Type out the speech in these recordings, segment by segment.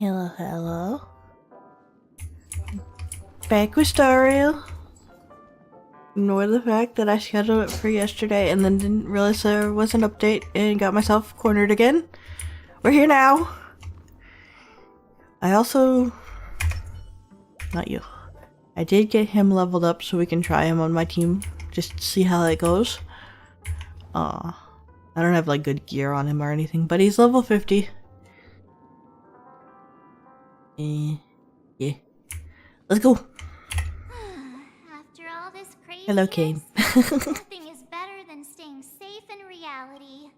Hello, hello. Back with Dario. Ignore the fact that I scheduled it for yesterday and then didn't realize there was an update and got myself cornered again. We're here now. I also... Not you. I did get him leveled up so we can try him on my team. Just to see how that goes. I don't have like good gear on him or anything, but he's level 50. Yeah. Let's go. After all this craziness, Hello, Kane. nothing is better than staying safe in reality.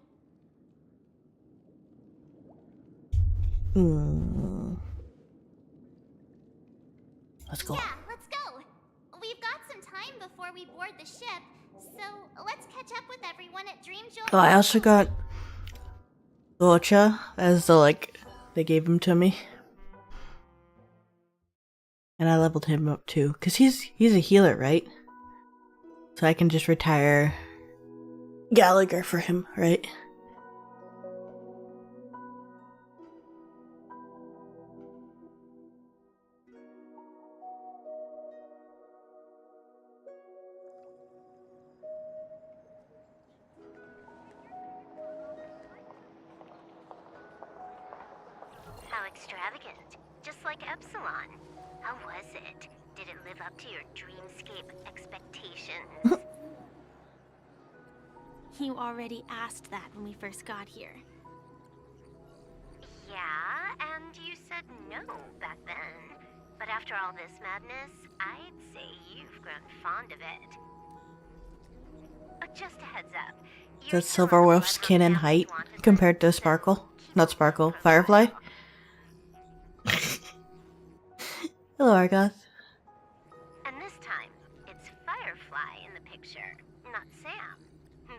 Let's go. Yeah, let's go. We've got some time before we board the ship, so let's catch up with everyone at Dream Joy. Oh, I also got gacha as they gave him to me. And I leveled him up too, cause he's a healer, right? So I can just retire Gallagher for him, right? How extravagant. Just like Epsilon. How was it? Did it live up to your dreamscape expectations? You already asked that when we first got here. Yeah, and you said no back then. But after all this madness, I'd say you've grown fond of it. Just a heads up. That's Silver Wolf's skin and height compared to Sparkle. Not Sparkle, Firefly. Hello, Argoth. And this time, it's Firefly in the picture, not Sam.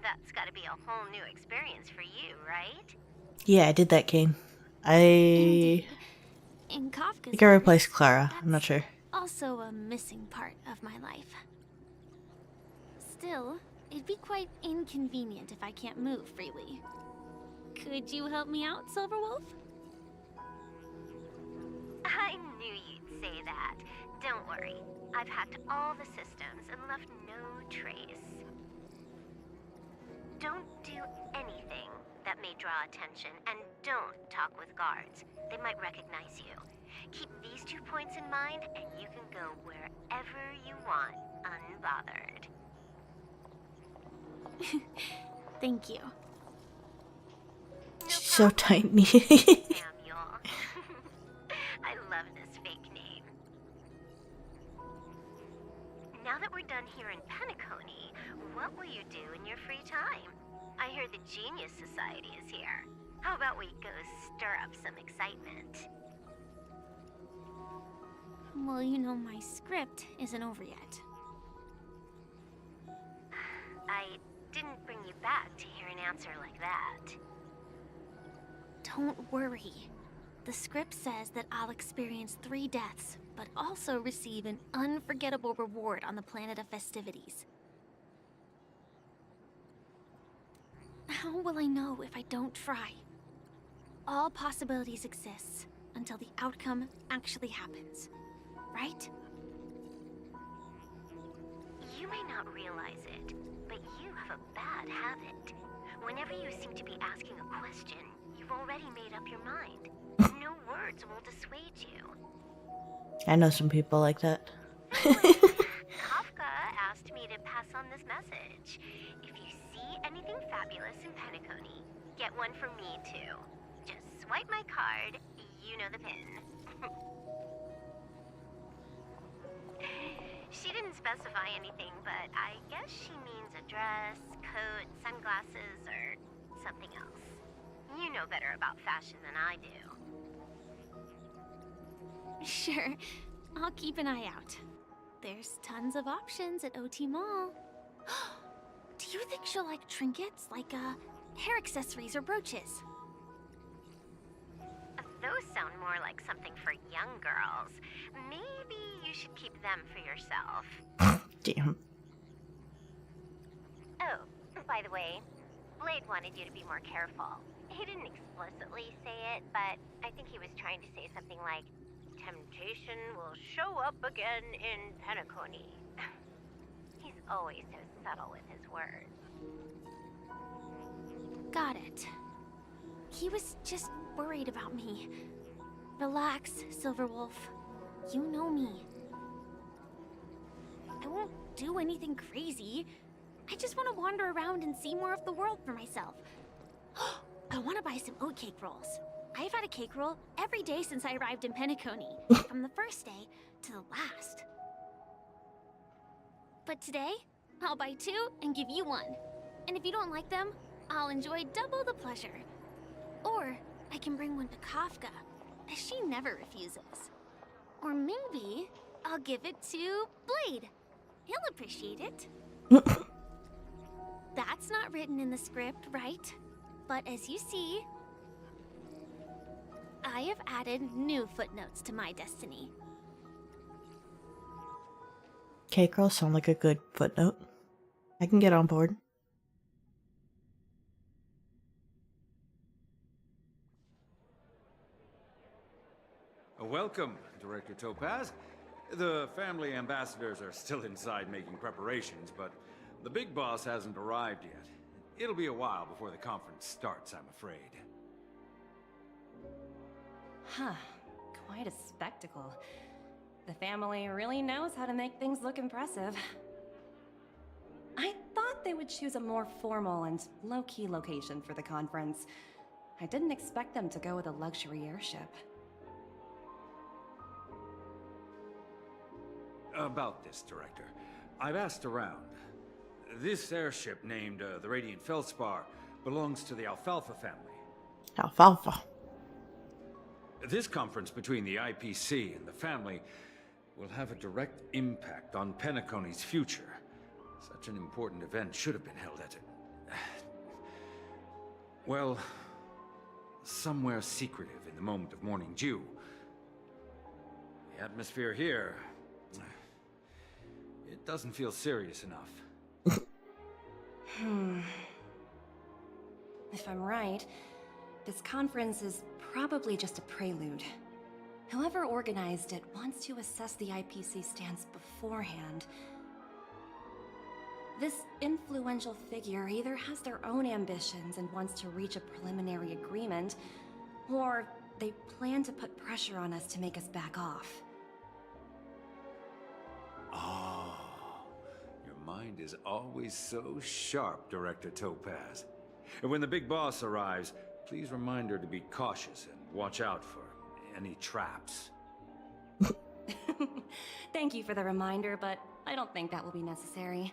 That's gotta be a whole new experience for you, right? Yeah, I did that, Kane. Indeed. In Kafka's think I replaced Clara. I'm not sure. Also a missing part of my life. Still, it'd be quite inconvenient if I can't move freely. Could you help me out, Silverwolf? I knew you'd say that. Don't worry. I've hacked all the systems and left no trace. Don't do anything that may draw attention, and don't talk with guards. They might recognize you. Keep these 2 points in mind, and you can go wherever you want, unbothered. Thank you. She's so tiny. Samuel. I love this fake name. Now that we're done here in Penacony, what will you do in your free time? I hear the Genius Society is here. How about we go stir up some excitement? Well, you know my script isn't over yet. I didn't bring you back to hear an answer like that. Don't worry. The script says that I'll experience 3 deaths, but also receive an unforgettable reward on the planet of festivities. How will I know if I don't try? All possibilities exist until the outcome actually happens, right? You may not realize it, but you have a bad habit. Whenever you seem to be asking a question, you've already made up your mind. No words will dissuade you. I know some people like that. Kafka asked me to pass on this message. If you see anything fabulous in Penacony, get one for me too. Just swipe my card, you know the pin. She didn't specify anything, but I guess she means a dress, coat, sunglasses, or something else. You know better about fashion than I do. Sure, I'll keep an eye out. There's tons of options at OT Mall. Do you think she'll like trinkets, like hair accessories or brooches? Those sound more like something for young girls. Maybe you should keep them for yourself. Damn. Oh, by the way, Blade wanted you to be more careful. He didn't explicitly say it, but I think he was trying to say something like, temptation will show up again in Penacony. He's always so subtle with his words. Got it. He was just worried about me. Relax, Silverwolf. You know me. I won't do anything crazy. I just want to wander around and see more of the world for myself. I want to buy some oat cake rolls. I've had a cake roll every day since I arrived in Penacony, from the first day to the last. But today, I'll buy 2 and give you 1. And if you don't like them, I'll enjoy double the pleasure. Or I can bring one to Kafka, as she never refuses. Or maybe I'll give it to Blade. He'll appreciate it. That's not written in the script, right? But as you see, I have added new footnotes to my destiny. Cake rolls sound like a good footnote. I can get on board. Welcome, Director Topaz. The family ambassadors are still inside making preparations, but the big boss hasn't arrived yet. It'll be a while before the conference starts, I'm afraid. Huh. Quite a spectacle. The family really knows how to make things look impressive. I thought they would choose a more formal and low-key location for the conference. I didn't expect them to go with a luxury airship. About this, Director. I've asked around. This airship named the Radiant Feldspar belongs to the Alfalfa family. Alfalfa. This conference between the IPC and the family will have a direct impact on Penacony's future. Such an important event should have been held at well, somewhere secretive in the moment of morning dew. The atmosphere here, it doesn't feel serious enough. If I'm right, this conference is probably just a prelude. Whoever organized it wants to assess the IPC stance beforehand. This influential figure either has their own ambitions and wants to reach a preliminary agreement, or they plan to put pressure on us to make us back off. Oh, your mind is always so sharp, Director Topaz. And when the big boss arrives, please remind her to be cautious and watch out for any traps. Thank you for the reminder, but I don't think that will be necessary.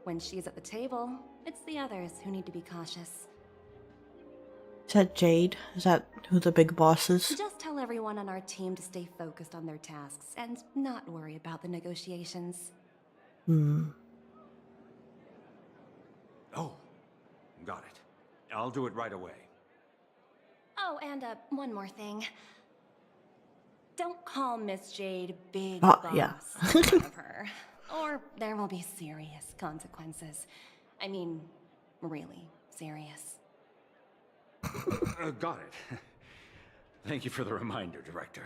When she's at the table, it's the others who need to be cautious. Is that Jade? Is that who the big boss is? Just tell everyone on our team to stay focused on their tasks and not worry about the negotiations. Oh, got it. I'll do it right away. Oh, and one more thing. Don't call Miss Jade Big Oh, Boss yeah. in front of her, or there will be serious consequences. I mean, really serious. Got it. Thank you for the reminder, Director.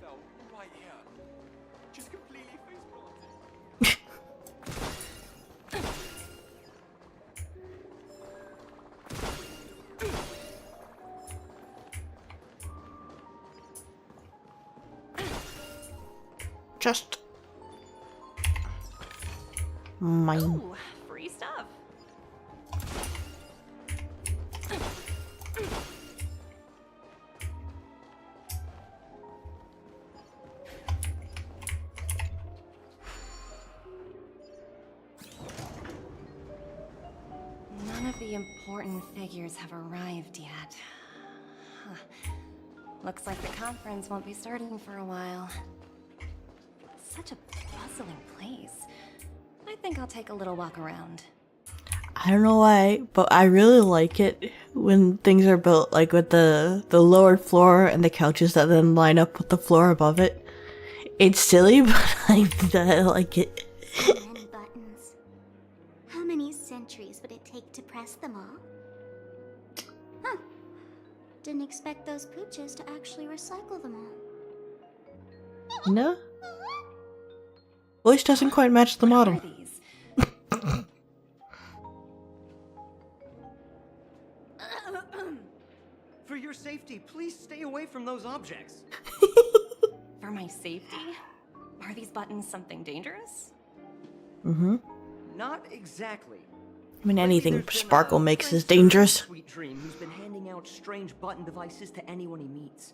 Fell right here. Just completely face Just mine. Ooh, free stuff. None of the important figures have arrived yet. Huh. Looks like the conference won't be starting for a while. Such a bustling place. I think I'll take a little walk around. I don't know why, but I really like it when things are built like with the lower floor and the couches that then line up with the floor above it. It's silly, but I like it. So many buttons. How many centuries would it take to press them all? Huh. Didn't expect those pooches to actually recycle them all. No? Voice doesn't quite match the What are model. these? For your safety, please stay away from those objects. For my safety? Are these buttons something dangerous? Mm-hmm. Not exactly. I mean, Lately, anything there's been Sparkle a makes is Prince dangerous. Sweet Dream who's been handing out strange button devices to anyone he meets.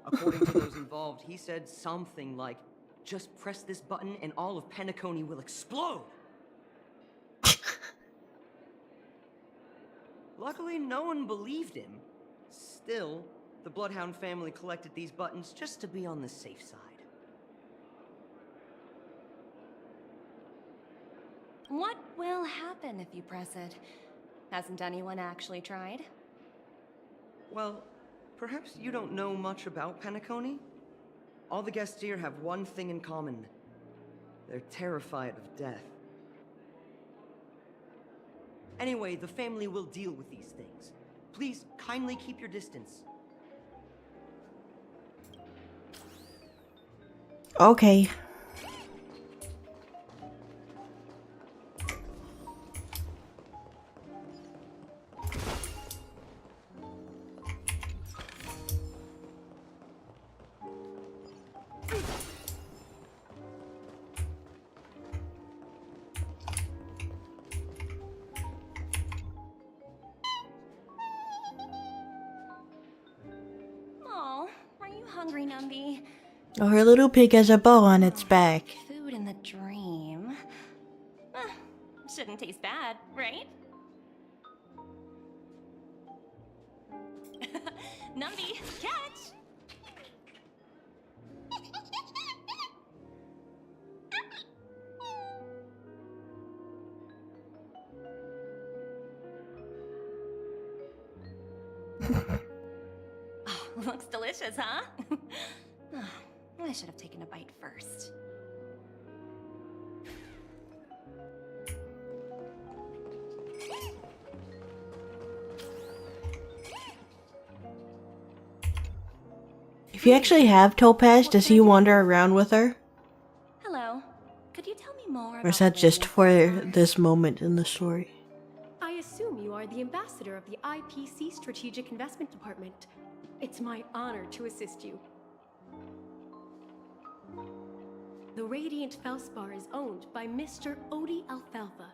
According to those involved, he said something like, "Just press this button and all of Penacony will explode." Luckily, no one believed him. Still, the Bloodhound family collected these buttons just to be on the safe side. What will happen if you press it? Hasn't anyone actually tried? Well, perhaps you don't know much about Penacony? All the guests here have one thing in common. They're terrified of death. Anyway, the family will deal with these things. Please kindly keep your distance. Okay. Oh, are you hungry, Numby? Oh, her little pig has a bow on its back. Food in the dream. Shouldn't taste bad, right? Numby, catch! Oh, looks delicious, huh? I should have taken a bite first. If you actually have Topaz, does he wander around with her? Hello. Could you tell me more Or about is that the just Radiant for Fellspar? this moment in the story? I assume you are the ambassador of the IPC Strategic Investment Department. It's my honor to assist you. The Radiant Fellspar is owned by Mr. Odie Alfalfa,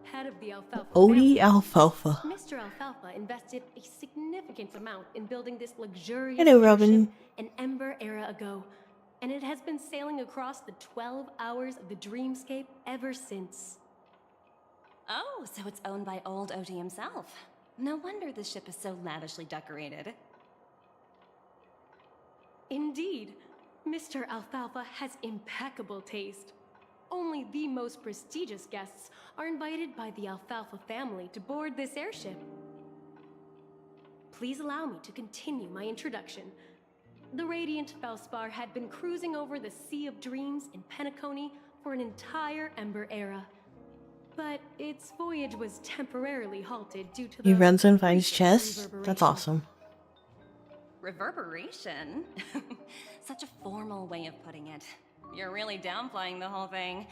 head of the Alfalfa Odie family. Alfalfa. Mr. Alfalfa invested a significant amount in building this luxurious Hello, Robin. airship an Ember era ago, and it has been sailing across the 12 hours of the dreamscape ever since. Oh, so it's owned by old Odie himself. No wonder the ship is so lavishly decorated. Indeed, Mr. Alfalfa has impeccable taste. Only the most prestigious guests are invited by the Alfalfa family to board this airship. Please allow me to continue my introduction. The Radiant Fellspar had been cruising over the Sea of Dreams in Penacony for an entire Ember era. But its voyage was temporarily halted due to the... He runs and finds chests? That's reverberation. awesome. Reverberation? Such a formal way of putting it. You're really downplaying the whole thing.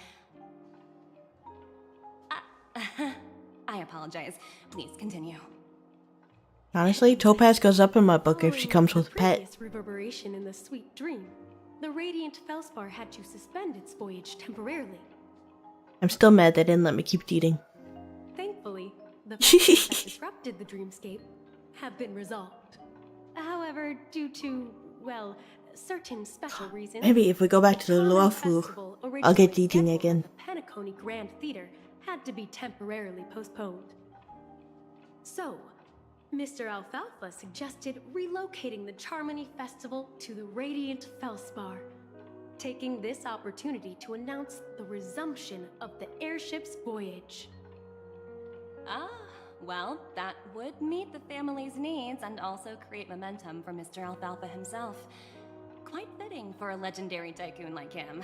I apologize. Please continue. Honestly, Topaz goes up in my book if she Following comes the with a pet. previous reverberation in the Sweet Dream, the Radiant Fellspar had to suspend its voyage temporarily. I'm still mad they didn't let me keep eating. Thankfully, the factors that disrupted the dreamscape have been resolved. However, due to, well, certain special reasons... Maybe if we go back to the Common Luofu, Festival I'll get originally eating scheduled again. at the Penacony Grand Theater had to be temporarily postponed. So, Mr. Alfalfa suggested relocating the Charmony Festival to the Radiant Fellspar. taking this opportunity to announce the resumption of the airship's voyage. Ah, well, that would meet the family's needs and also create momentum for Mr. Alfalfa himself. Quite fitting for a legendary tycoon like him.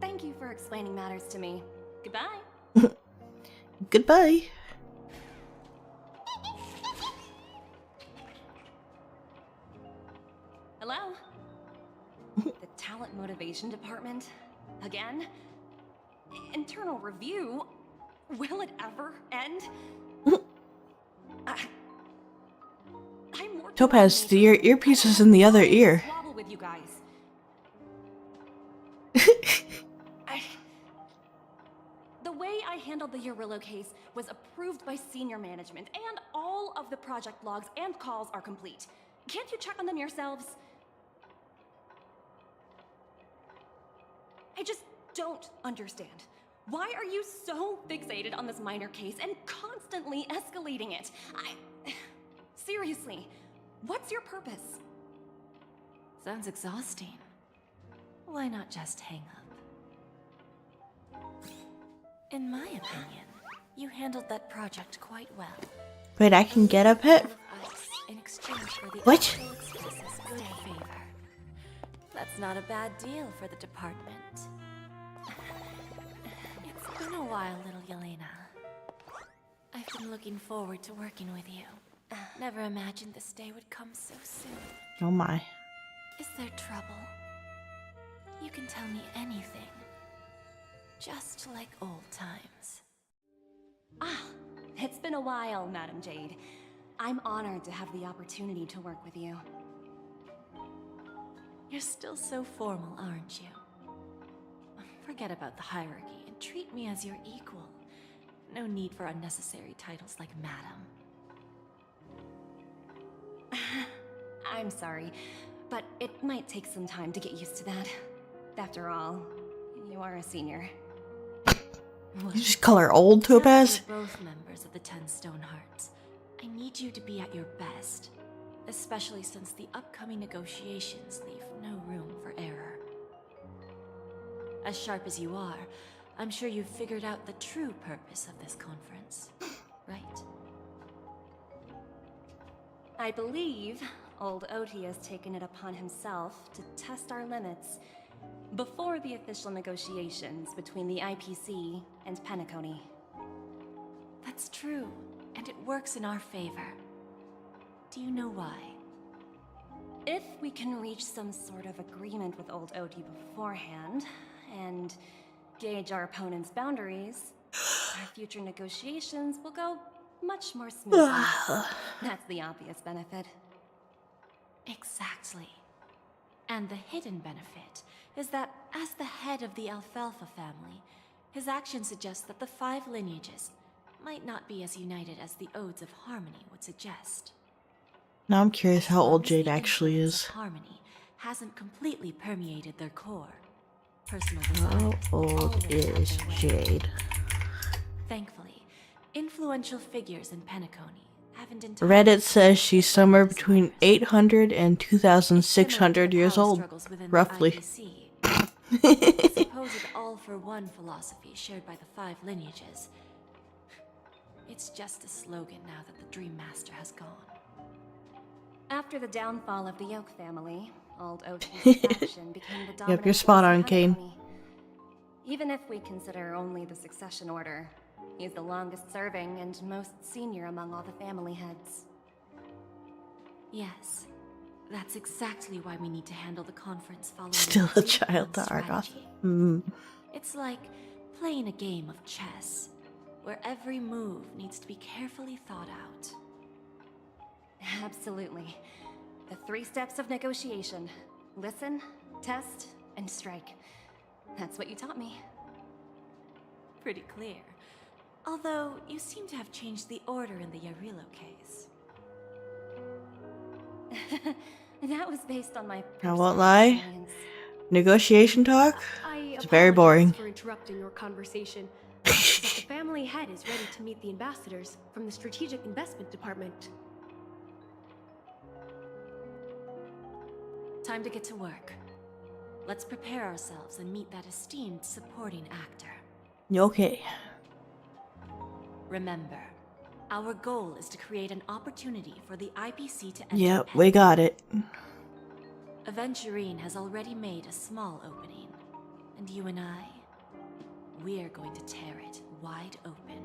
Thank you for explaining matters to me. Goodbye. Goodbye. Hello? The Talent Motivation Department? Again? Internal review? Will it ever end? I'm working Topaz, on your earpiece is in the other ear. squabble with you guys. The way I handled the Urillo case was approved by senior management, and all of the project logs and calls are complete. Can't you check on them yourselves? I just don't understand. Why are you so fixated on this minor case and constantly escalating it? Seriously, what's your purpose? Sounds exhausting. Why not just hang up? In my opinion, you handled that project quite well. Wait, I can get a pet? In exchange for the What? actual expresses good favor. That's not a bad deal for the department. It's been a while, little Yelena. I've been looking forward to working with you. Never imagined this day would come so soon. Oh my. Is there trouble? You can tell me anything. Just like old times. Ah, it's been a while, Madam Jade. I'm honored to have the opportunity to work with you. You're still so formal, aren't you? Forget about the hierarchy and treat me as your equal. No need for unnecessary titles like Madam. I'm sorry, but it might take some time to get used to that. After all, you are a senior. You just call her old, Topaz? We're both members of the 10 Stonehearts. I need you to be at your best, especially since the upcoming negotiations leave no room for error. As sharp as you are, I'm sure you've figured out the true purpose of this conference, right? I believe old Oti has taken it upon himself to test our limits before the official negotiations between the IPC and Penacony. That's true, and it works in our favor. Do you know why? If we can reach some sort of agreement with old Oti beforehand, and gauge our opponent's boundaries, our future negotiations will go much more smoothly. That's the obvious benefit. Exactly. And the hidden benefit is that as the head of the Alfalfa family, his actions suggest that the 5 lineages might not be as united as the Odes of Harmony would suggest. Now I'm curious how old As long as Jade the actually influence is. of Harmony hasn't completely permeated their core. Personal How desires old always have is their way. Jade? Thankfully, influential figures in Penacony haven't entirely Reddit says she's somewhere between 800 and 2,600 years old, roughly. The supposed all-for-one philosophy shared by the 5 lineages. It's just a slogan now that the Dream Master has gone. After the downfall of the Yoke family, old Oti's faction became the dominant you're spot force in on, Kane. Penacony. Even if we consider only the succession order, he's the longest serving and most senior among all the family heads. Yes, that's exactly why we need to handle the conference following. Still the a child to strategy. Argoth. Mm. It's like playing a game of chess, where every move needs to be carefully thought out. Absolutely. The 3 steps of negotiation. Listen, test, and strike. That's what you taught me. Pretty clear. Although, you seem to have changed the order in the Yarillo case. That was based on my I won't personal lie. experience. Negotiation talk? I It's very apologize boring. for interrupting your conversation. But the family head is ready to meet the ambassadors from the Strategic Investment Department. time to get to work. Let's prepare ourselves and meet that esteemed supporting actor. Okay. Remember, our goal is to create an opportunity for the IPC to enter. Yep, we got it. Aventurine has already made a small opening, and you and I, we're going to tear it wide open.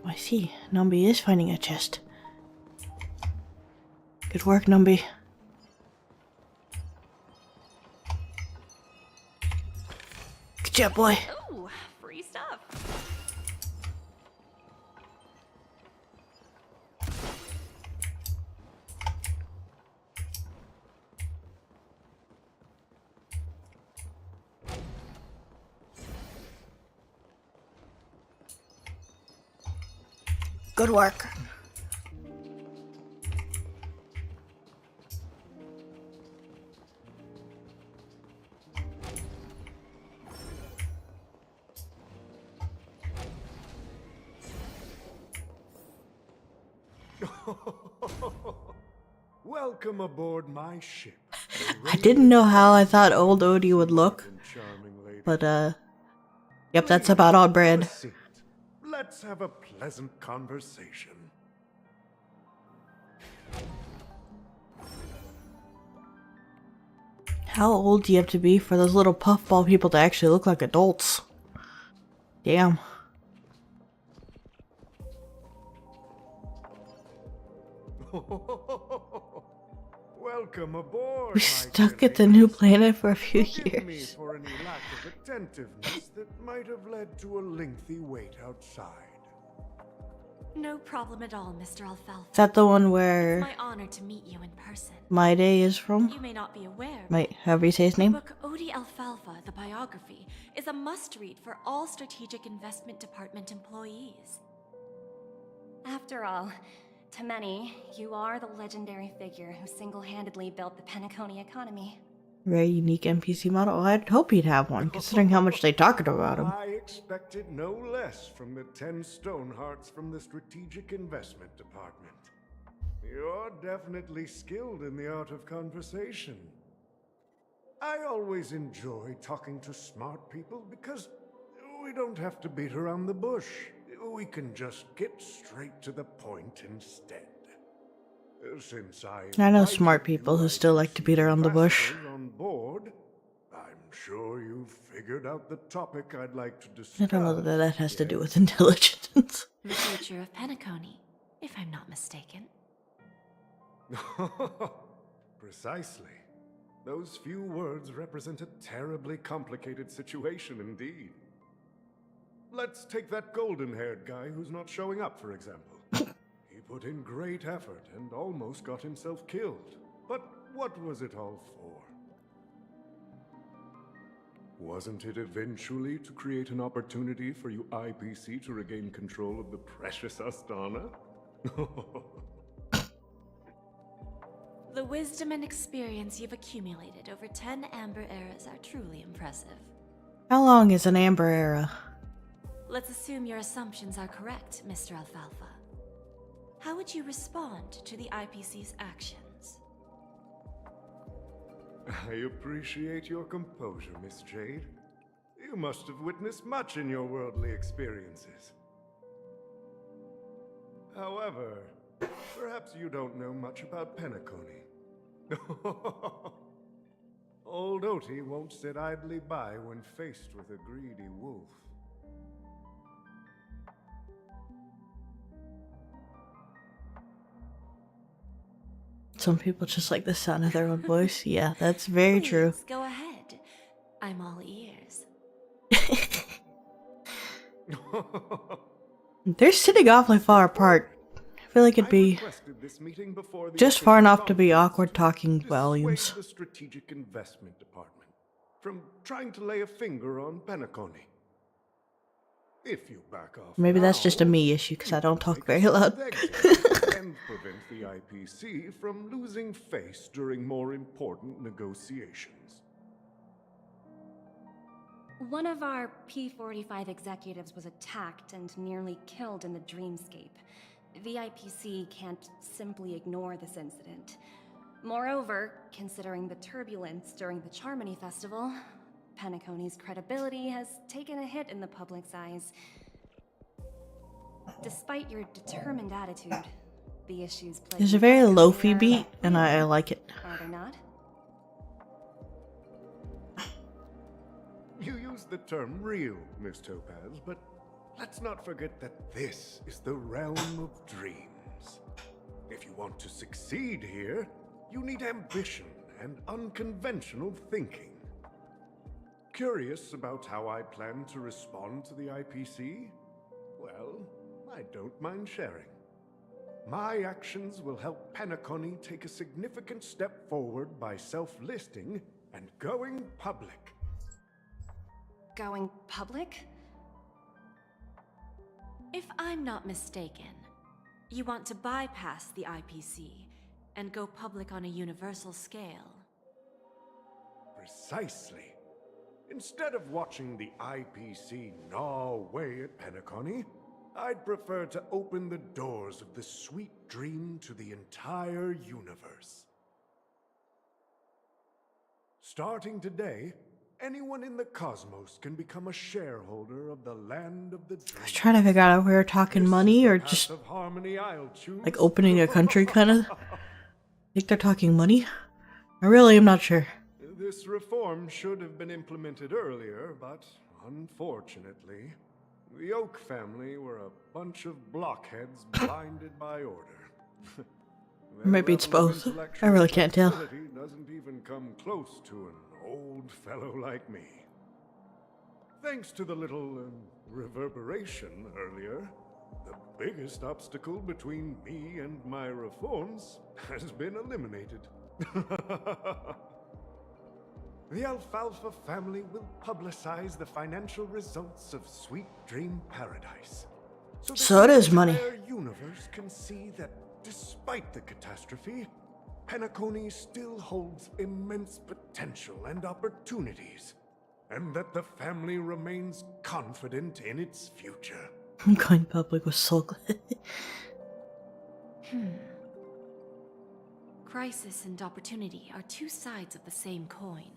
I see. Numby is finding a chest. Good work, Numby. Good job, boy. Ooh, free stuff. Good work. Welcome aboard my ship. I didn't know how I thought old Odie would look, but yep, that's about on brand. Sit. Let's have a pleasant conversation. How old do you have to be for those little puffball people to actually look like adults? Damn. Welcome aboard. We stuck at the new planet for a few Forgive me years. for any lack of attentiveness that might have led to a lengthy wait outside. No problem at all, Mr. Alfalfa. Is that the one It's where my honor to meet you in person. My Day is from? You may not be aware, Might, however you say his the name. book Odie Alfalfa, the biography, is a must-read for all Strategic Investment Department employees. After all, to many, you are the legendary figure who single-handedly built the Penacony economy. Very unique NPC model. I'd hope he'd have one, considering how much they talked about him. I expected no less from the 10 Stonehearts from the Strategic Investment Department. You're definitely skilled in the art of conversation. I always enjoy talking to smart people because we don't have to beat around the bush. We can just get straight to the point instead. Since I know smart people who still like to beat around the bush. on board, I'm sure you've figured out the topic I'd like to discuss. I don't know that that has to do with intelligence. The future of Penacony, if I'm not mistaken. Precisely. Those few words represent a terribly complicated situation indeed. Let's take that golden-haired guy who's not showing up, for example. He put in great effort and almost got himself killed. But what was it all for? Wasn't it eventually to create an opportunity for you IPC to regain control of the precious Astana? The wisdom and experience you've accumulated over 10 Amber Eras are truly impressive. How long is an Amber Era? Let's assume your assumptions are correct, Mr. Alfalfa. How would you respond to the IPC's actions? I appreciate your composure, Miss Jade. You must have witnessed much in your worldly experiences. However, perhaps you don't know much about Penacony. Old Oti won't sit idly by when faced with a greedy wolf. Some people just like the sound of their own voice. Yeah, that's very true. Please, go ahead. I'm all ears. They're sitting awfully far apart. I feel like it'd be just far enough to be awkward talking volumes. The Strategic Investment Department from trying to lay a finger on Penacony. If you back off, Maybe that's just a me issue because I don't talk very loud. and prevent the IPC from losing face during more important negotiations. One of our P-45 executives was attacked and nearly killed in the dreamscape. The IPC can't simply ignore this incident. Moreover, considering the turbulence during the Charmony Festival, Penacony's credibility has taken a hit in the public's eyes. Despite your determined attitude, the issues plaguing There's a very Penacony lo-fi are beat, and I real, like it. are they not? You use the term real, Miss Topaz, but let's not forget that this is the realm of dreams. If you want to succeed here, you need ambition and unconventional thinking. Curious about how I plan to respond to the IPC? Well, I don't mind sharing. My actions will help Penacony take a significant step forward by self-listing and going public. Going public? If I'm not mistaken, you want to bypass the IPC and go public on a universal scale. Precisely. Instead of watching the IPC gnaw away at Penacony, I'd prefer to open the doors of the sweet dream to the entire universe. Starting today, anyone in the cosmos can become a shareholder of the land of the dream. I was trying to figure out if we were talking money or just Of harmony I'll choose. like opening a country kind of. I think they're talking money. I really am not sure. This reform should have been implemented earlier, but unfortunately, the Oak family were a bunch of blockheads blinded by order. Maybe it's both. I really can't tell. Doesn't even come close to an old fellow like me. Thanks to the little reverberation earlier, the biggest obstacle between me and my reforms has been eliminated. The Alfalfa family will publicize the financial results of Sweet Dream Paradise. So does money. The entire universe can see that despite the catastrophe, Penacony still holds immense potential and opportunities, and that the family remains confident in its future. I'm going public with Soul. Crisis and opportunity are two sides of the same coin.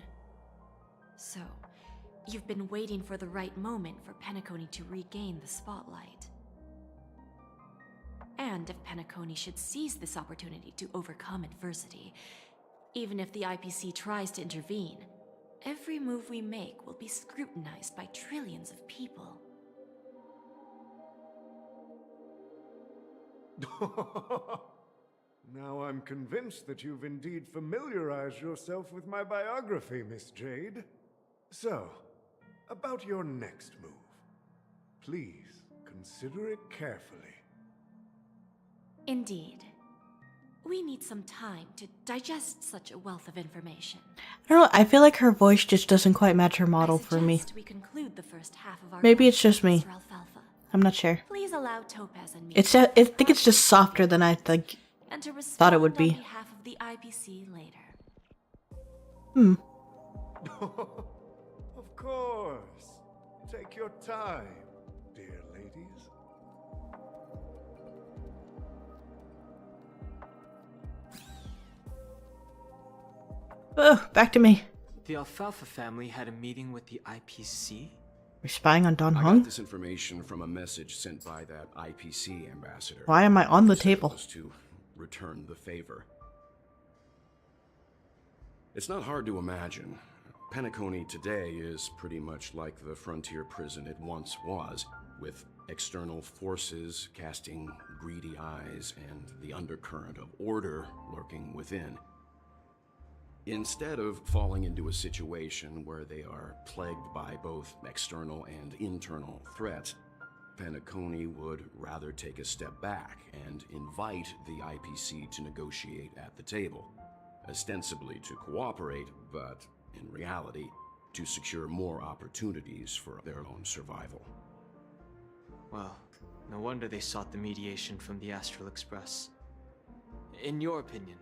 So, you've been waiting for the right moment for Penacony to regain the spotlight. And if Penacony should seize this opportunity to overcome adversity, even if the IPC tries to intervene, every move we make will be scrutinized by trillions of people. Now I'm convinced that you've indeed familiarized yourself with my biography, Miss Jade. So, about your next move. Please, consider it carefully. Indeed. We need some time to digest such a wealth of information. I don't know, I feel like her voice just doesn't quite match her model for me. We conclude the first half of our Maybe it's just me. Alfalfa. I'm not sure. Please allow Topaz and me. I think it's just softer than I think. And to thought it would respond be. on behalf of the IPC later. Of course. Take your time, dear ladies. Oh, back to me. The Alfalfa family had a meeting with the IPC? We're spying on Don I Hong? got this information from a message sent by that IPC ambassador. Why am I on the Said it table? was to return the favor. It's not hard to imagine. Penacony today is pretty much like the frontier prison it once was, with external forces casting greedy eyes and the undercurrent of order lurking within. Instead of falling into a situation where they are plagued by both external and internal threats, Penacony would rather take a step back and invite the IPC to negotiate at the table, ostensibly to cooperate, but in reality, to secure more opportunities for their own survival. Well, no wonder they sought the mediation from the Astral Express. In your opinion,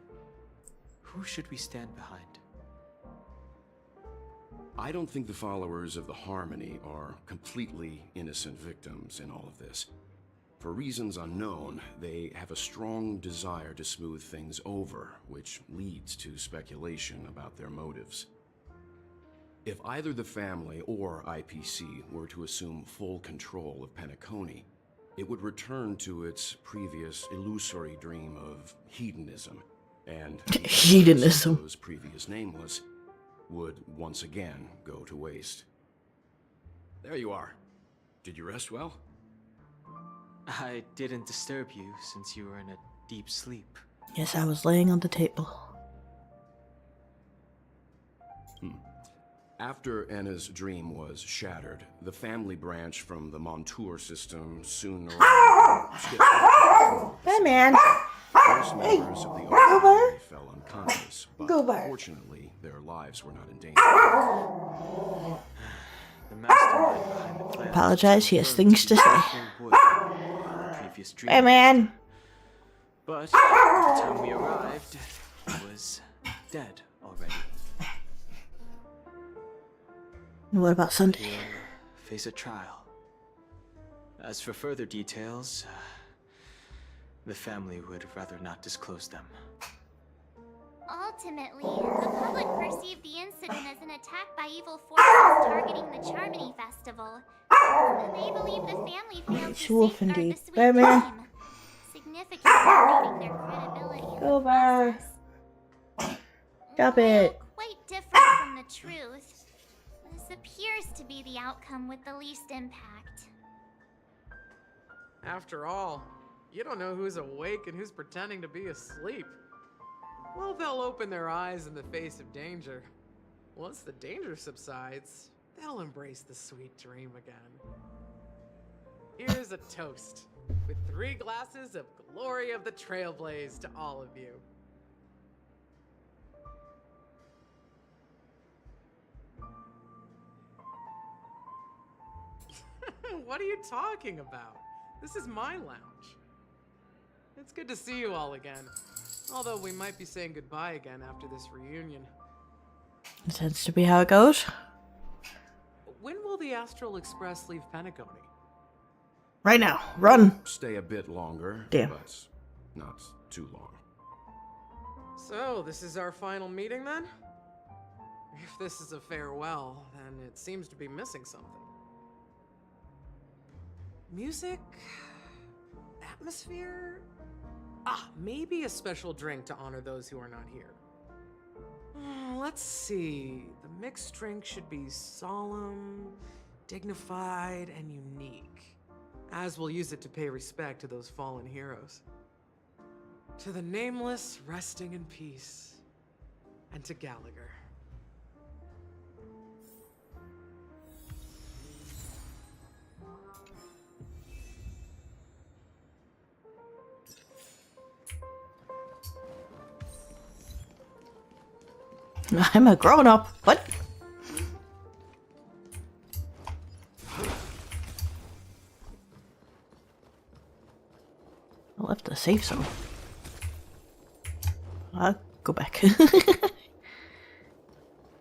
who should we stand behind? I don't think the followers of the Harmony are completely innocent victims in all of this. For reasons unknown, they have a strong desire to smooth things over, which leads to speculation about their motives. If either the family or IPC were to assume full control of Penacony, it would return to its previous illusory dream of hedonism, and Hedonism. those previous nameless would once again go to waste. There you are. Did you rest well? I didn't disturb you since you were in a deep sleep. Yes, I was laying on the table. After Enna's dream was shattered, the family branch from the Montour system soon Hey, man. Most members of the army fell unconscious, but fortunately, their lives were not in danger. The mastermind behind the plan. Apologize, he has things to say. Hey, man. But by the time we arrived, he was dead already. What about Sunday? He'll face a trial. As for further details, the family would rather not disclose them. Ultimately, the public perceived the incident as an attack by evil forces targeting the Charmony Festival. They believe the family failed to safeguard the sweet Batman. dream, significantly eroding their credibility in the process. Stop it. Quite different from the truth. This appears to be the outcome with the least impact. After all, you don't know who's awake and who's pretending to be asleep. Well, they'll open their eyes in the face of danger. Once the danger subsides, they'll embrace the sweet dream again. Here's a toast, with 3 glasses of glory of the Trailblaze to all of you. What are you talking about? This is my lounge. It's good to see you all again. Although we might be saying goodbye again after this reunion. It tends to be how it goes. When will the Astral Express leave Penacony? Right now. Run. Stay a bit longer, Damn. but not too long. So, this is our final meeting then? If this is a farewell, then it seems to be missing something. Music? Atmosphere? Maybe a special drink to honor those who are not here. Let's see. The mixed drink should be solemn, dignified, and unique, as we'll use it to pay respect to those fallen heroes. To the nameless, resting in peace, and to Gallagher. I'm a grown-up. What? I left the safe zone. I'll go back.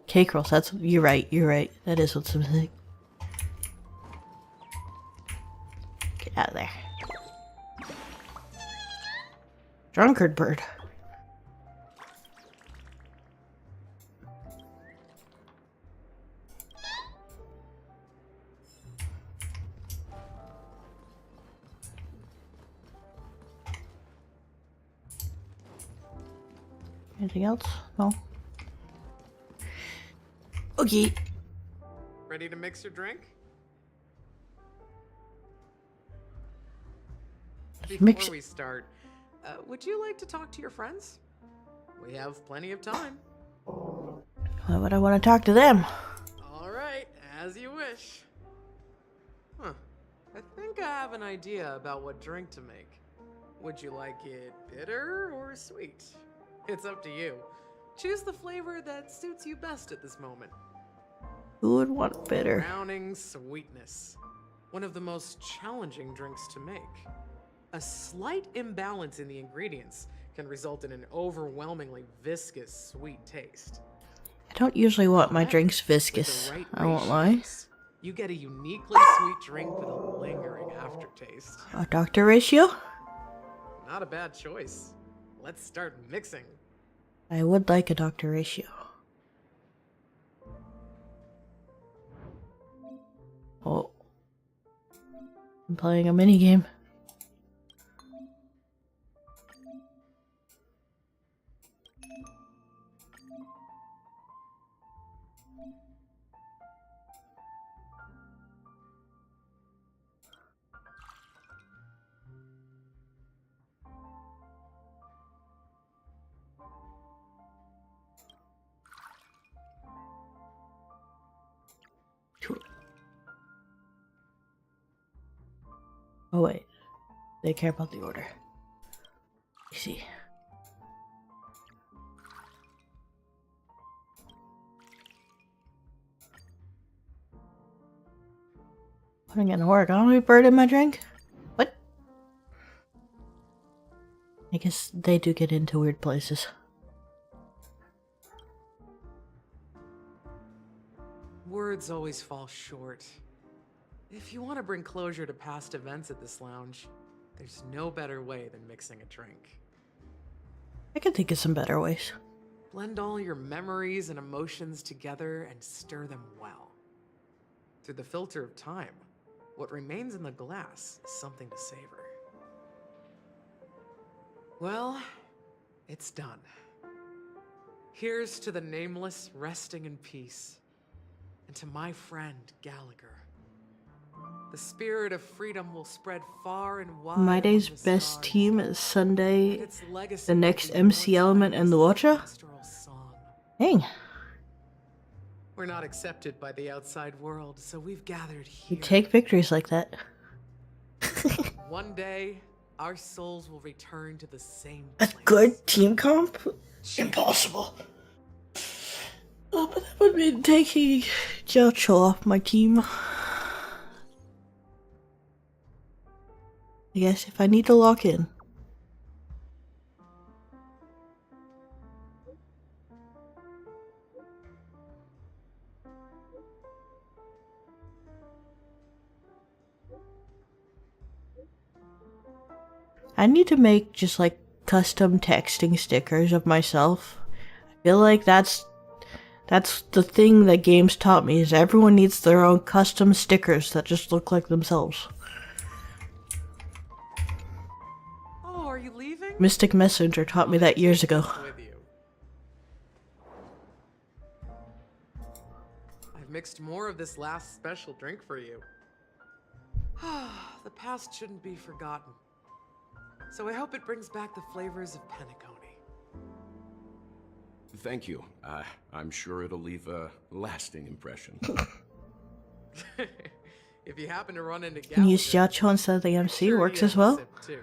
Cake rolls, that's... You're right. That is what's missing. Get out of there. Drunkard bird. Anything else? No. Okay. Ready to mix your drink? Before we start, would you like to talk to your friends? We have plenty of time. Why would I want to talk to them? Alright, as you wish. I think I have an idea about what drink to make. Would you like it bitter or sweet? It's up to you. Choose the flavor that suits you best at this moment. Who would want bitter? Crowning sweetness. One of the most challenging drinks to make. A slight imbalance in the ingredients can result in an overwhelmingly viscous sweet taste. I don't usually want my drinks viscous. I won't lie. You get a uniquely sweet drink with a lingering aftertaste. aftertaste. A doctor ratio? Not a bad choice. Let's start mixing. I would like a doctor ratio. Oh. I'm playing a minigame. Oh wait, they care about the order. You see. Putting in origami bird in my drink? What? I guess they do get into weird places. Words always fall short. If you want to bring closure to past events at this lounge, there's no better way than mixing a drink. I can think of some better ways. Blend all your memories and emotions together and stir them well. Through the filter of time, what remains in the glass is something to savor. Well, it's done. Here's to the nameless resting in peace, and to my friend Gallagher. The spirit of freedom will spread far and wide. My day's best team is Sunday, the next MC Element, and the Watcher. Dang. We're not accepted by the outside world, so we've gathered You here. take victories like that. One day, our souls will return to the same A place. good team comp? Impossible. Oh, but that would mean taking Jocho off my team. I guess if I need to lock in. I need to make just like custom texting stickers of myself. I feel like that's the thing that games taught me, is everyone needs their own custom stickers that just look like themselves. Oh, are you leaving? Mystic Messenger taught me that years ago. With you. I've mixed more of this last special drink for you. The past shouldn't be forgotten. So I hope it brings back the flavors of Penacony. Thank you. I'm sure it'll leave a lasting impression. If you happen to run into Can use Gallagher, Jocho instead of the MC, sure works he as has a well? sip too.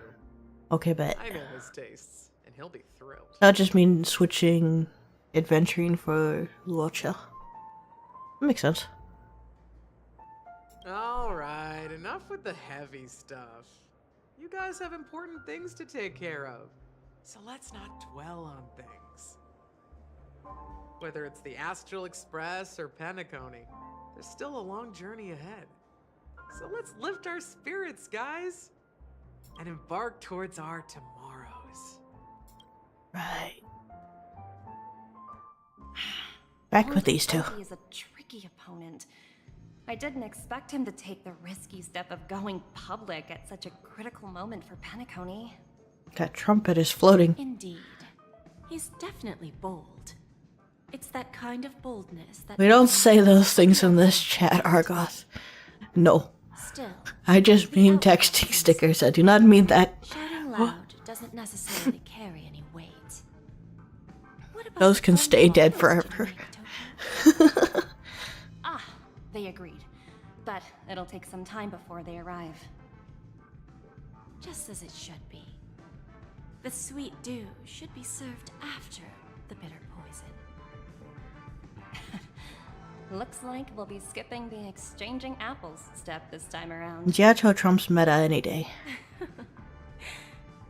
Okay, bet. I know his tastes, and he'll be thrilled. That just means switching adventuring for Luocha. That makes sense. Alright, enough with the heavy stuff. You guys have important things to take care of, so let's not dwell on things. Whether it's the Astral Express or Penacony, there's still a long journey ahead. So let's lift our spirits, guys, and embark towards our tomorrows. Right. Back with these two. He is a tricky opponent. I didn't expect him to take the risky step of going public at such a critical moment for Penacony. That trumpet is floating. Indeed. He's definitely bold. It's that kind of boldness that... We don't say those things in this chat, Argoth. No. Still, I just mean texting stickers. I do not mean that. shouting loud doesn't necessarily carry any weight. What about Those can stay one dead more forever. Ah, they agreed. But it'll take some time before they arrive. Just as it should be. The sweet dew should be served after the bitter poison. Looks like we'll be skipping the exchanging apples step this time around. Jocho trumps meta any day.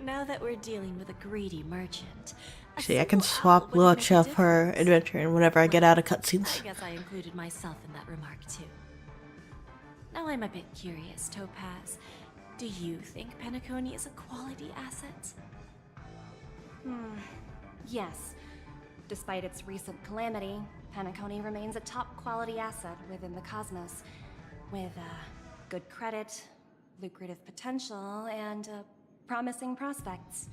Now that we're dealing with a greedy merchant... a See, I can single swap apple wouldn't make a Luocha for difference. adventuring whenever I get out of I cutscenes. guess I included myself in that remark too. Now I'm a bit curious, Topaz. Do you think Penacony is a quality asset? Yes. Despite its recent calamity, Penacony remains a top quality asset within the cosmos, with good credit, lucrative potential, and promising prospects.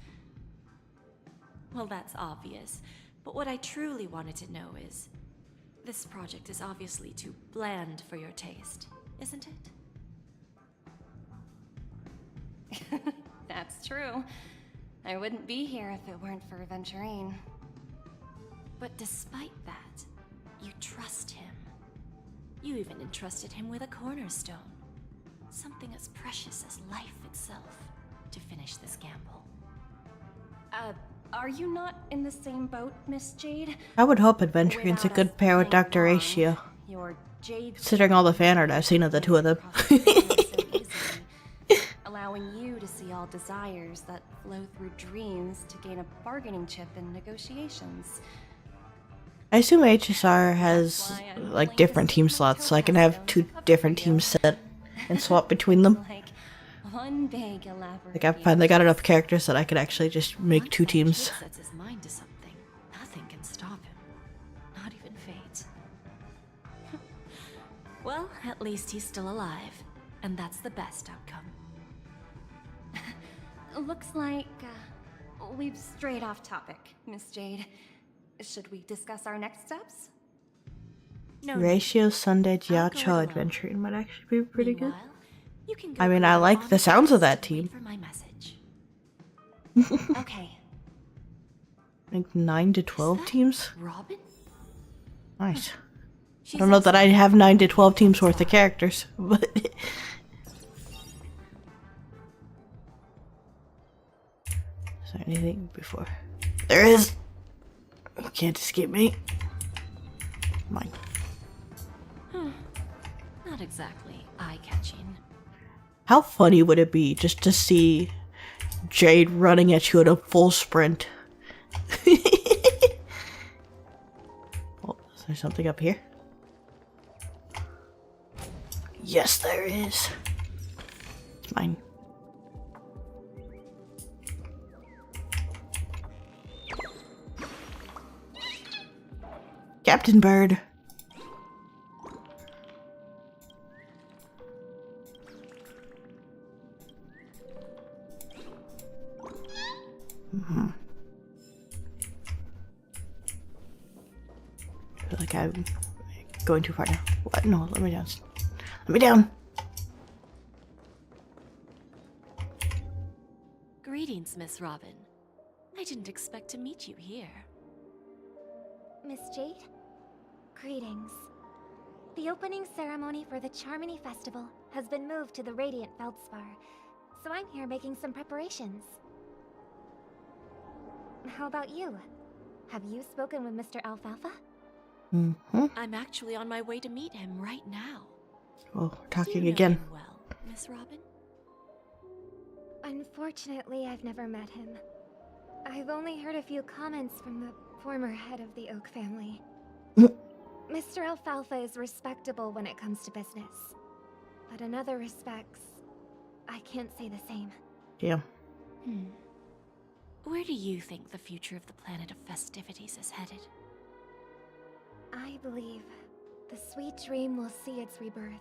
Well, that's obvious. But what I truly wanted to know is, this project is obviously too bland for your taste, isn't it? That's true. I wouldn't be here if it weren't for Venturine. But despite that, you trust him. You even entrusted him with a cornerstone. Something as precious as life itself, to finish this gamble. Are you not in the same boat, Miss Jade? I would hope Adventurine's a Without good us pair with playing Dr. along, Ratio. Your Jade Considering all the fan art I've seen of the two of them. allowing you to see all desires that flow through dreams to gain a bargaining chip in negotiations. I assume HSR has like different team slots, so I can have 2 different teams set and swap between them. Like one big elaborate. Like I've finally got enough characters that I could actually just make Once 2 that teams. kid sets his mind to something, nothing can stop him. Not even fate. Well, at least he's still alive, and that's the best outcome. Looks like we've strayed off topic, Miss Jade. Should we discuss our next steps? No, Ratio Sunday I'll go it Giacho alone. Adventuring might actually be pretty good. Meanwhile, you can go I mean, I cruise like on the sounds of past that and wait team. for my message. Okay. Like 9 to 12 that teams? Robin? Nice. I She's don't know that I'd have 9 to 12 teams worth of characters, but... Is there anything before? There is! You can't escape me. Mine. Not exactly eye-catching. How funny would it be just to see Jade running at you at a full sprint? Oh, is there something up here? Yes, there is. It's mine. Captain Bird. I feel like I'm going too far now. What? No, let me down. Let me down. Greetings, Miss Robin. I didn't expect to meet you here. Miss Jade? Greetings. The opening ceremony for the Charmony Festival has been moved to the Radiant Feldspar, so I'm here making some preparations. How about you? Have you spoken with Mr. Alfalfa? I'm actually on my way to meet him right now. Oh, we're Do you talking know again. him well, Miss Robin? Unfortunately, I've never met him. I've only heard a few comments from the former head of the Oak family. Mr. Alfalfa is respectable when it comes to business. But in other respects, I can't say the same. Damn. Where do you think the future of the planet of festivities is headed? I believe the sweet dream will see its rebirth,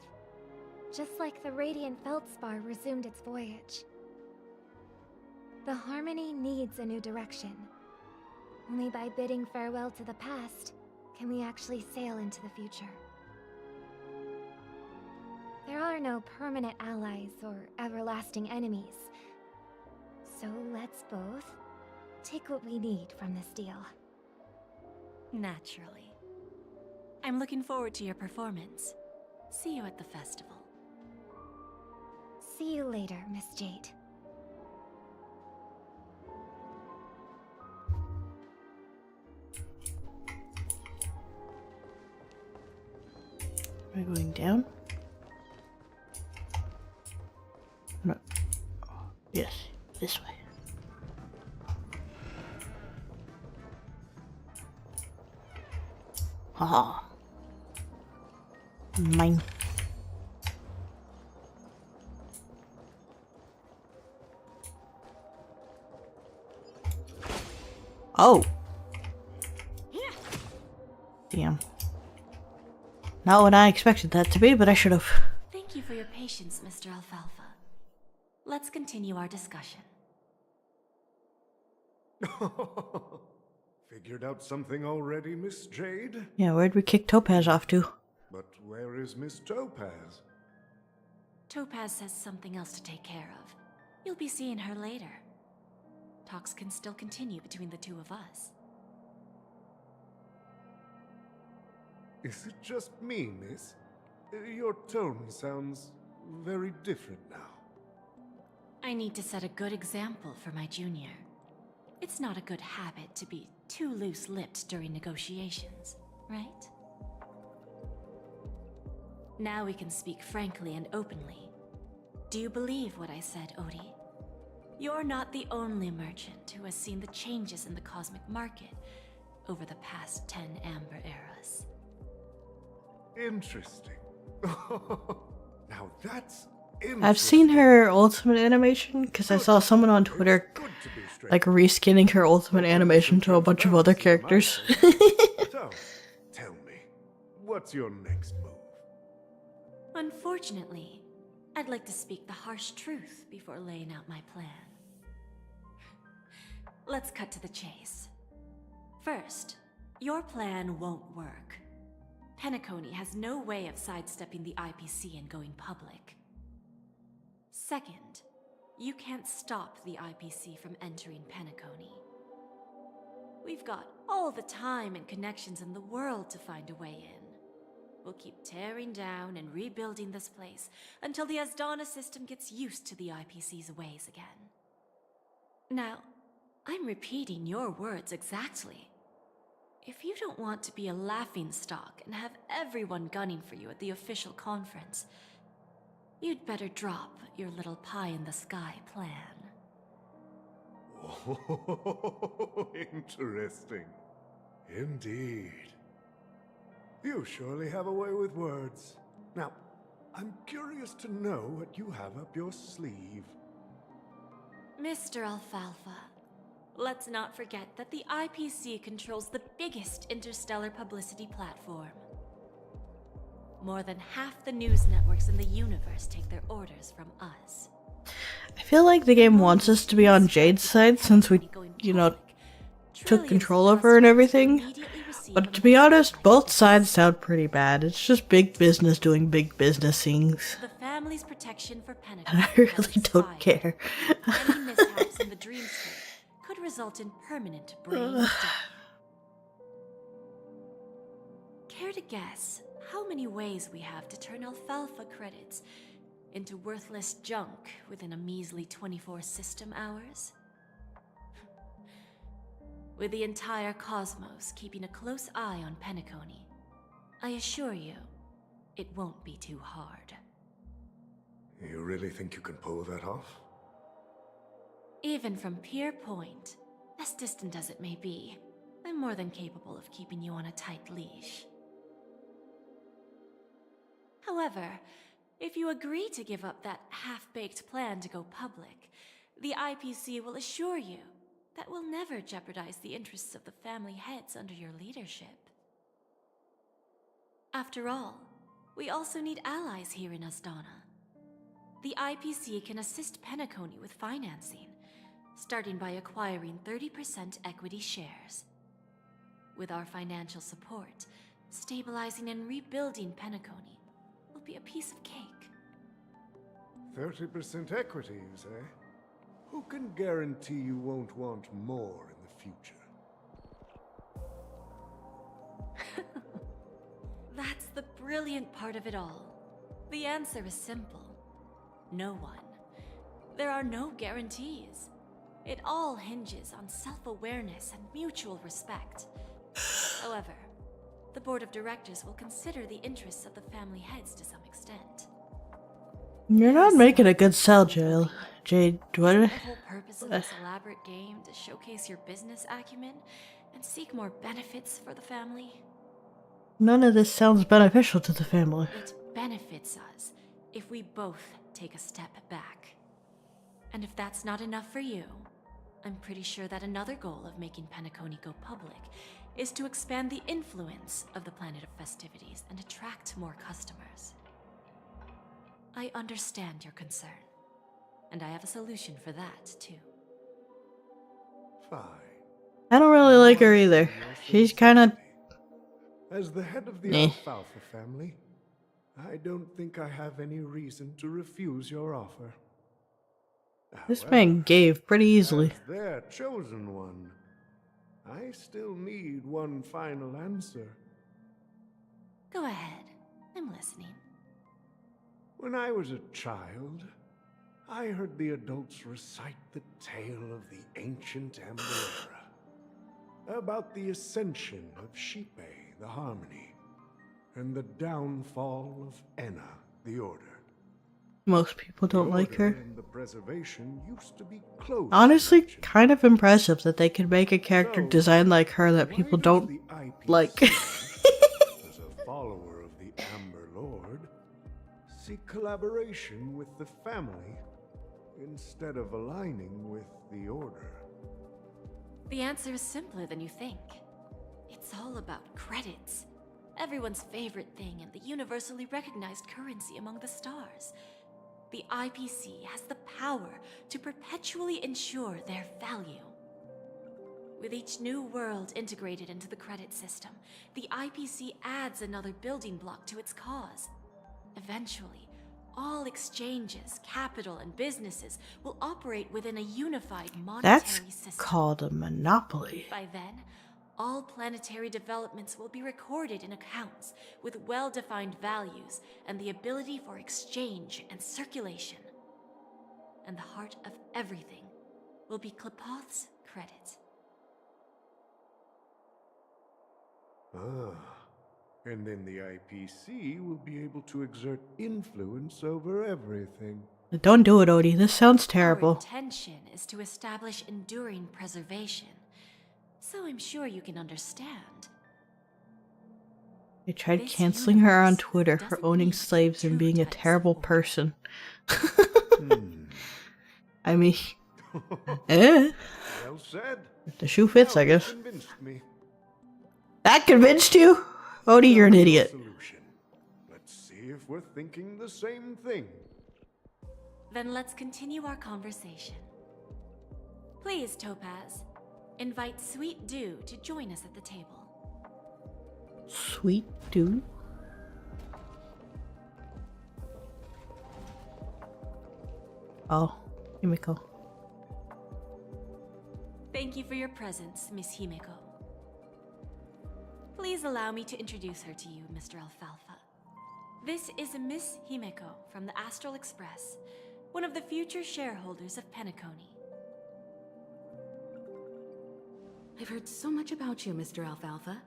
just like the Radiant Feldspar resumed its voyage. The Harmony needs a new direction. Only by bidding farewell to the past can we actually sail into the future. There are no permanent allies or everlasting enemies. So let's both take what we need from this deal. Naturally. I'm looking forward to your performance. See you at the festival. See you later, Miss Jade. Am I going down? No. Yes, this way. Haha. Mine. Oh. Damn. Not what I expected that to be, but I should have. Thank you for your patience, Mr. Alfalfa. Let's continue our discussion. Figured out something already, Miss Jade? Yeah, where'd we kick Topaz off to? But where is Miss Topaz? Topaz has something else to take care of. You'll be seeing her later. Talks can still continue between the two of us. Is it just me, miss? Your tone sounds very different now. I need to set a good example for my junior. It's not a good habit to be too loose-lipped during negotiations, right? Now we can speak frankly and openly. Do you believe what I said, Odie? You're not the only merchant who has seen the changes in the cosmic market over the past 10 Amber Eras. Interesting. Now that's interesting. I've seen her ultimate animation because I saw someone on Twitter like reskinning her ultimate animation to a bunch of other characters. So, tell me, what's your next move? Unfortunately, I'd like to speak the harsh truth before laying out my plan. Let's cut to the chase. First, your plan won't work. Penacony has no way of sidestepping the IPC and going public. Second, you can't stop the IPC from entering Penacony. We've got all the time and connections in the world to find a way in. We'll keep tearing down and rebuilding this place until the Asdana system gets used to the IPC's ways again. Now, I'm repeating your words exactly. If you don't want to be a laughingstock and have everyone gunning for you at the official conference, you'd better drop your little pie-in-the-sky plan. Oh, interesting. Indeed. You surely have a way with words. Now, I'm curious to know what you have up your sleeve. Mr. Alfalfa, let's not forget that the IPC controls the biggest interstellar publicity platform. More than half the news networks in the universe take their orders from us. I feel like the game wants us to be on Jade's side since we, took control of her and everything. But to be honest, both sides sound pretty bad. It's just big business doing big business things. The family's protection for Penacony. And I really don't care. Any mishaps in the dreamscape could result in permanent brain death. Care to guess how many ways we have to turn alfalfa credits into worthless junk within a measly 24 system hours? With the entire cosmos keeping a close eye on Penacony, I assure you, it won't be too hard. You really think you can pull that off? Even from Pier Point, as distant as it may be, I'm more than capable of keeping you on a tight leash. However, if you agree to give up that half-baked plan to go public, the IPC will assure you that we'll never jeopardize the interests of the family heads under your leadership. After all, we also need allies here in Asdana. The IPC can assist Penacony with financing, starting by acquiring 30% equity shares. With our financial support, stabilizing and rebuilding Penacony will be a piece of cake. 30% equity, you say? Who can guarantee you won't want more in the future? That's the brilliant part of it all. The answer is simple. No one. There are no guarantees. It all hinges on self-awareness and mutual respect. However, the board of directors will consider the interests of the family heads to some extent. You're not making a good sell, Jade. What? The whole purpose of this elaborate game to showcase your business acumen and seek more benefits for the family? None of this sounds beneficial to the family. It benefits us if we both take a step back. And if that's not enough for you, I'm pretty sure that another goal of making Penacony go public is to expand the influence of the Planet of Festivities and attract more customers. I understand your concern, and I have a solution for that, too. Fine. I don't really like her either. She's kind of... As the head of the Eh. Alfalfa family, I don't think I have any reason to refuse your offer. This However, man gave pretty easily. as their chosen one, I still need one final answer. Go ahead. I'm listening. When I was a child, I heard the adults recite the tale of the ancient Amber Era, about the ascension of Shipe, the Harmony, and the downfall of Enna, the Order. Most people don't like The Order her. and the Preservation used to be close Honestly, connections. kind of impressive that they could make a character So, designed like her that why people does don't the IPC, like. as a follower of the Amber Lord, seek collaboration with the family instead of aligning with the Order? The answer is simpler than you think. It's all about credits. Everyone's favorite thing and the universally recognized currency among the stars. The IPC has the power to perpetually ensure their value. With each new world integrated into the credit system, the IPC adds another building block to its cause. Eventually, all exchanges, capital, and businesses will operate within a unified monetary That's system. called a monopoly. By then, all planetary developments will be recorded in accounts with well-defined values and the ability for exchange and circulation. And the heart of everything will be Klepoth's credit. Ah, and then the IPC will be able to exert influence over everything. Don't do it, Odie. This sounds Our terrible. intention is to establish enduring preservation, so I'm sure you can understand. They tried This canceling her on universe Twitter for doesn't owning need slaves and two being a types of terrible order. person. Hmm. I mean, eh? Well said. If the shoe fits, Now I you guess. convinced me. That convinced you? Odie, you're an Now your idiot. solution. Let's see if we're thinking the same thing. Then let's continue our conversation. Please, Topaz, invite Sweet Dew to join us at the table. Sweet dude. Oh, Himiko. Thank you for your presence, Miss Himeko. Please allow me to introduce her to you, Mr. Alfalfa. This is Miss Himeko from the Astral Express, one of the future shareholders of Penacony. I've heard so much about you, Mr. Alfalfa.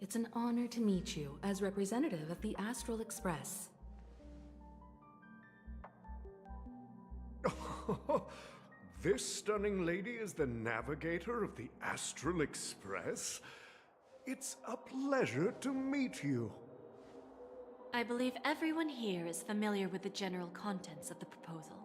It's an honor to meet you as representative of the Astral Express. This stunning lady is the navigator of the Astral Express? It's a pleasure to meet you. I believe everyone here is familiar with the general contents of the proposal.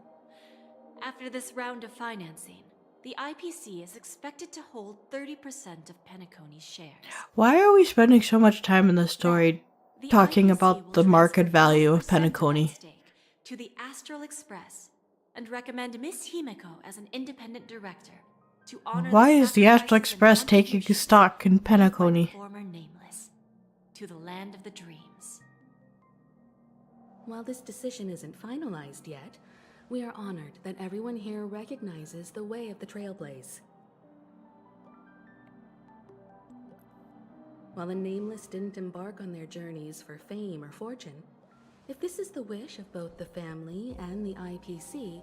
After this round of financing, the IPC is expected to hold 30% of Penacony's shares. Why are we spending so much time in this story The talking IPC about will the market transfer value of 10% that Penacony? stake to the Astral Express and recommend Miss Himeko as an independent director to honor Why is the Astral sacrifices and Express taking contributions stock in made by the Penacony? former nameless to the land of the dreams. While this decision isn't finalized yet, we are honored that everyone here recognizes the way of the Trailblaze. While the Nameless didn't embark on their journeys for fame or fortune, if this is the wish of both the family and the IPC,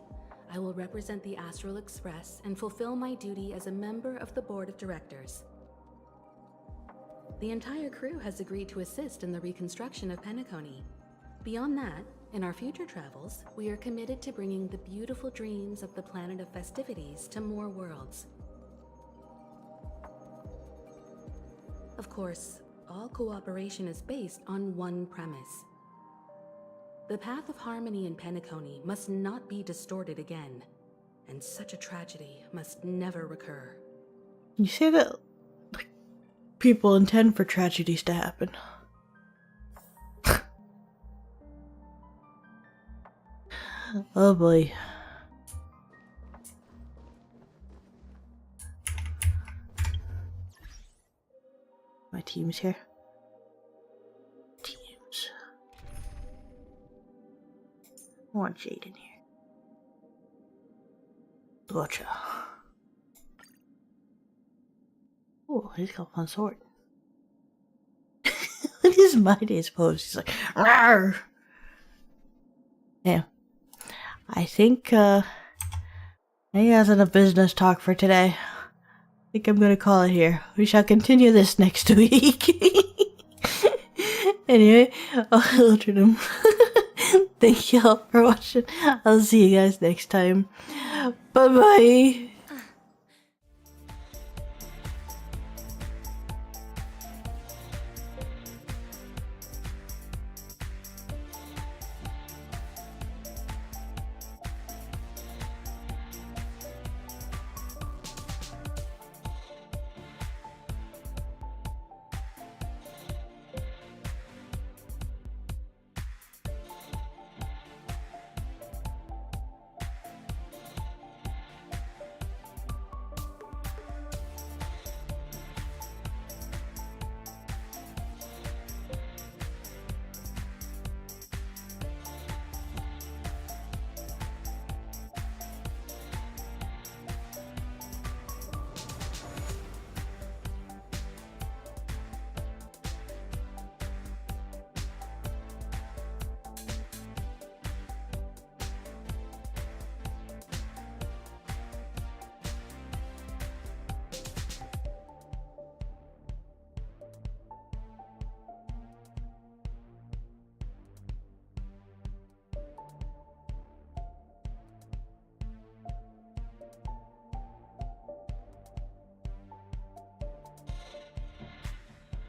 I will represent the Astral Express and fulfill my duty as a member of the board of directors. The entire crew has agreed to assist in the reconstruction of Penacony. Beyond that, in our future travels, we are committed to bringing the beautiful dreams of the Planet of Festivities to more worlds. Of course, all cooperation is based on one premise. The path of harmony in Penacony must not be distorted again, and such a tragedy must never recur. You say that like people intend for tragedies to happen. Oh boy. My team's here. Teams. I want Jade in here. Gotcha. Oh, he's got a fun sword. Look at his mightiest pose. He's like, rawr! Yeah. I think that's enough business talk for today. I think I'm gonna call it here. We shall continue this next week. Anyway, I'll turn him. Thank y'all for watching. I'll see you guys next time. Bye bye.